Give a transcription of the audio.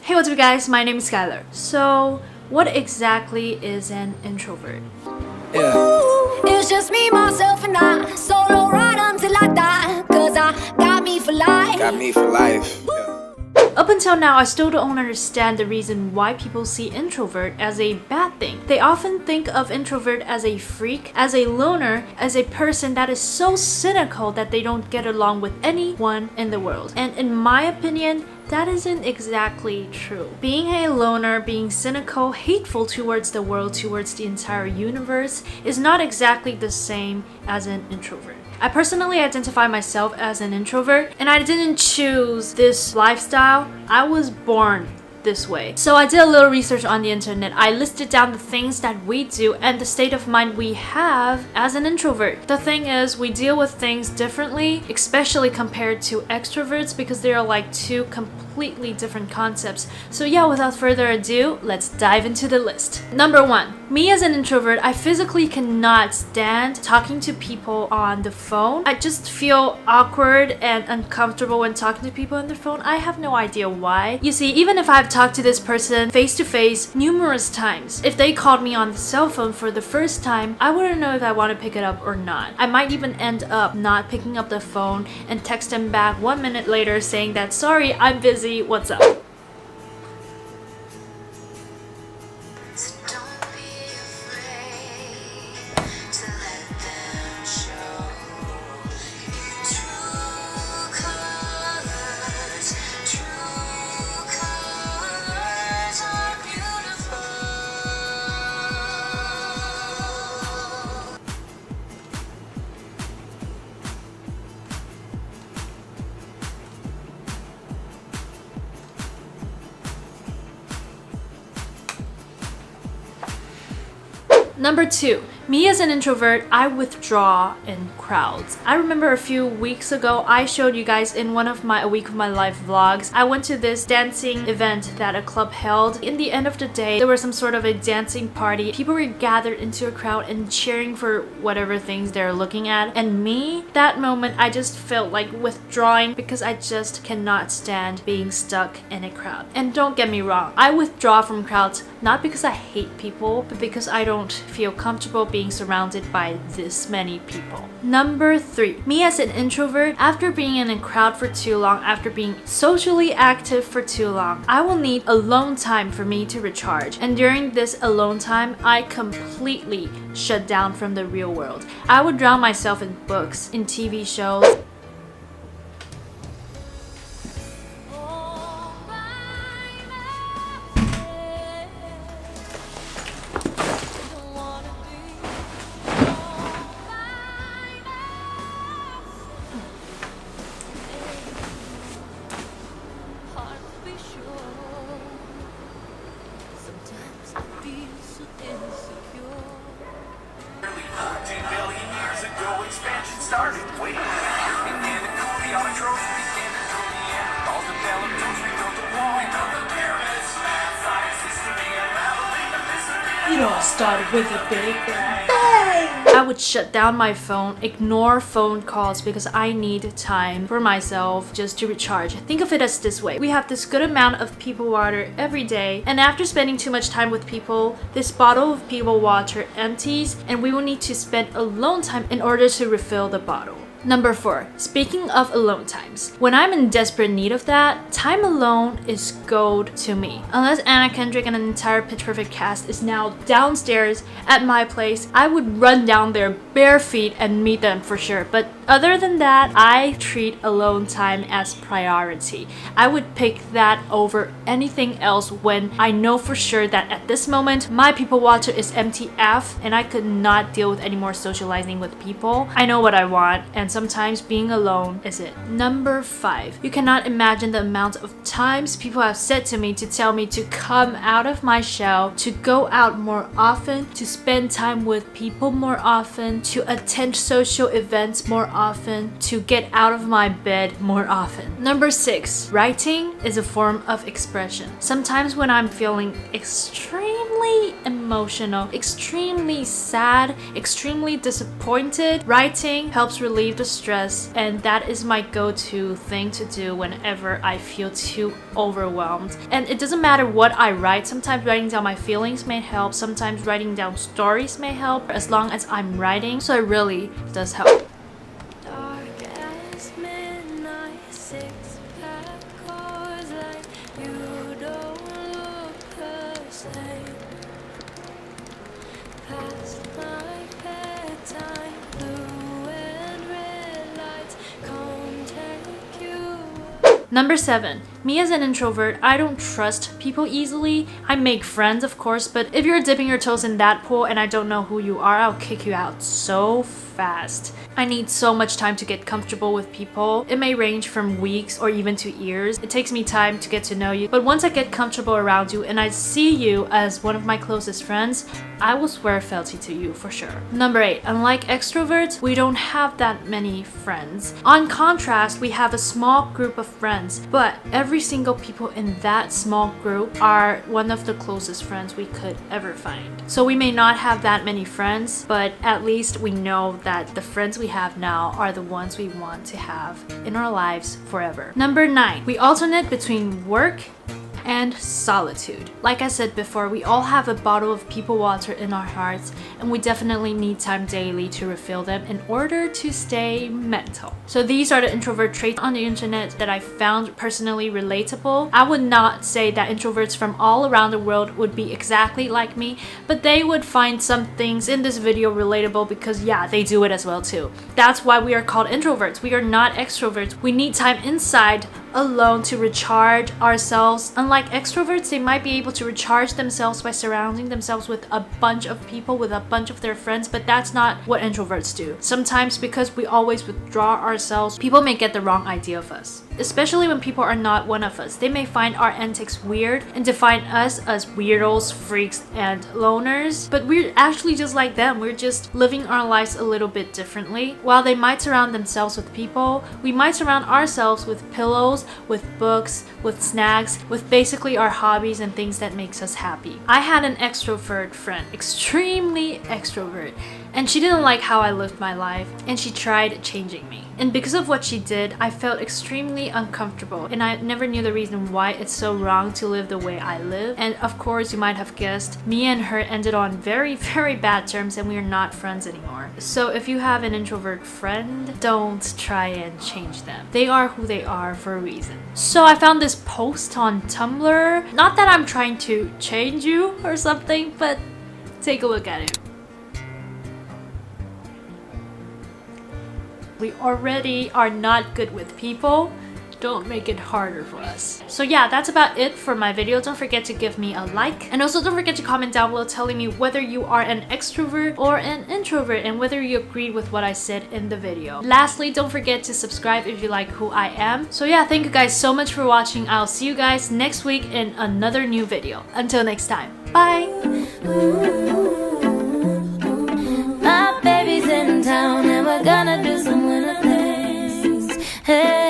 Hey, what's up guys, my name is Skylar. So, what exactly is an introvert? It's just me, myself, and I. Solo ride until I die. Cause I got me for life. Got me for life. Up until now, I still don't understand the reason why people see introvert as a bad thing. They often think of introvert as a freak, as a loner, as a person that is so cynical that they don't get along with anyone in the world. And in my opinion, that isn't exactly true. Being a loner, being cynical, hateful towards the world, towards the entire universe, is not exactly the same as an introvert. I personally identify myself as an introvert, and I didn't choose this lifestyle. I was born this way. So I did a little research on the internet. I listed down the things that we do and the state of mind we have as an introvert. The thing is, we deal with things differently, especially compared to extroverts, because they are like two completely different concepts. So yeah, without further ado, let's dive into the list. Number 1, me as an introvert, I physically cannot stand talking to people on the phone. I just feel awkward and uncomfortable when talking to people on the phone. I have no idea why. You see, even if I've talked to this person face to face numerous times, if they called me on the cell phone for the first time, I wouldn't know if I want to pick it up or not. I might even end up not picking up the phone and text them back 1 minute later saying that, sorry, I'm busy, what's up? Number 2, me as an introvert, I withdraw in crowds. I remember a few weeks ago, I showed you guys in one of my A Week of My Life vlogs, I went to this dancing event that a club held. In the end of the day, there was some sort of a dancing party. People were gathered into a crowd and cheering for whatever things they're looking at. And me, that moment, I just felt like withdrawing because I just cannot stand being stuck in a crowd. And don't get me wrong, I withdraw from crowds not because I hate people, but because I don't feel comfortable being surrounded by this many people. Number 3, me as an introvert, after being in a crowd for too long, after being socially active for too long, I will need alone time for me to recharge. And during this alone time, I completely shut down from the real world. I would drown myself in books, in TV shows. It all started with a big bang. I would shut down my phone, ignore phone calls because I need time for myself just to recharge. Think of it as this way. We have this good amount of people water every day, and after spending too much time with people, this bottle of people water empties and we will need to spend alone time in order to refill the bottle. Number 4, speaking of alone times, when I'm in desperate need of that, time alone is gold to me. Unless Anna Kendrick and an entire Pitch Perfect cast is now downstairs at my place, I would run down there bare feet and meet them for sure. But other than that, I treat alone time as priority. I would pick that over anything else when I know for sure that at this moment, my people watcher is MTF and I could not deal with any more socializing with people. I know what I want, and sometimes being alone is it. Number 5, you cannot imagine the amount of times people have said to me to tell me to come out of my shell, to go out more often, to spend time with people more often, to attend social events more often, to get out of my bed more often. Number 6, writing is a form of expression. Sometimes when I'm feeling extremely emotional, extremely sad, extremely disappointed, writing helps relieve the stress, and that is my go-to thing to do whenever I feel too overwhelmed. And it doesn't matter what I write. Sometimes writing down my feelings may help, sometimes writing down stories may help, as long as I'm writing. So it really does help. Dark as midnight, six-pack cars like you don't look the same. Past my bedtime, blue and red lights come take you. Number 7. Me as an introvert, I don't trust people easily. I make friends, of course, but if you're dipping your toes in that pool and I don't know who you are, I'll kick you out so fast. I need so much time to get comfortable with people. It may range from weeks or even to years. It takes me time to get to know you, but once I get comfortable around you and I see you as one of my closest friends, I will swear fealty to you for sure. Number 8. Unlike extroverts, we don't have that many friends. On contrast, we have a small group of friends, but every single people in that small group are one of the closest friends we could ever find. So we may not have that many friends, but at least we know that the friends we have now are the ones we want to have in our lives forever. Number 9. We alternate between work and solitude. Like I said before, we all have a bottle of people water in our hearts, and we definitely need time daily to refill them in order to stay mental. So these are the introvert traits on the internet that I found personally relatable. I would not say that introverts from all around the world would be exactly like me, but they would find some things in this video relatable because yeah, they do it as well too. That's why we are called introverts. We are not extroverts. We need time inside alone to recharge ourselves. Unlike extroverts, they might be able to recharge themselves by surrounding themselves with a bunch of people, with a bunch of their friends, but that's not what introverts do. Sometimes because we always withdraw ourselves, people may get the wrong idea of us. Especially when people are not one of us. They may find our antics weird and define us as weirdos, freaks, and loners, but we're actually just like them. We're just living our lives a little bit differently. While they might surround themselves with people, we might surround ourselves with pillows, with books, with snacks, with basically our hobbies and things that makes us happy. I had an extrovert friend, extremely extrovert, and she didn't like how I lived my life, and she tried changing me. And because of what she did, I felt extremely uncomfortable, and I never knew the reason why it's so wrong to live the way I live. And of course, you might have guessed, me and her ended on very, very bad terms, and we are not friends anymore. So if you have an introvert friend, don't try and change them. They are who they are for a reason. So I found this post on Tumblr. Not that I'm trying to change you or something, but take a look at it. We already are not good with people. Don't make it harder for us. So yeah, that's about it for my video. Don't forget to give me a like, and also don't forget to comment down below telling me whether you are an extrovert or an introvert and whether you agreed with what I said in the video. Lastly, don't forget to subscribe if you like who I am. So yeah, thank you guys so much for watching. I'll see you guys next week in another new video. Until next time, bye! My baby's in town and we're gonna do some winter things. Hey.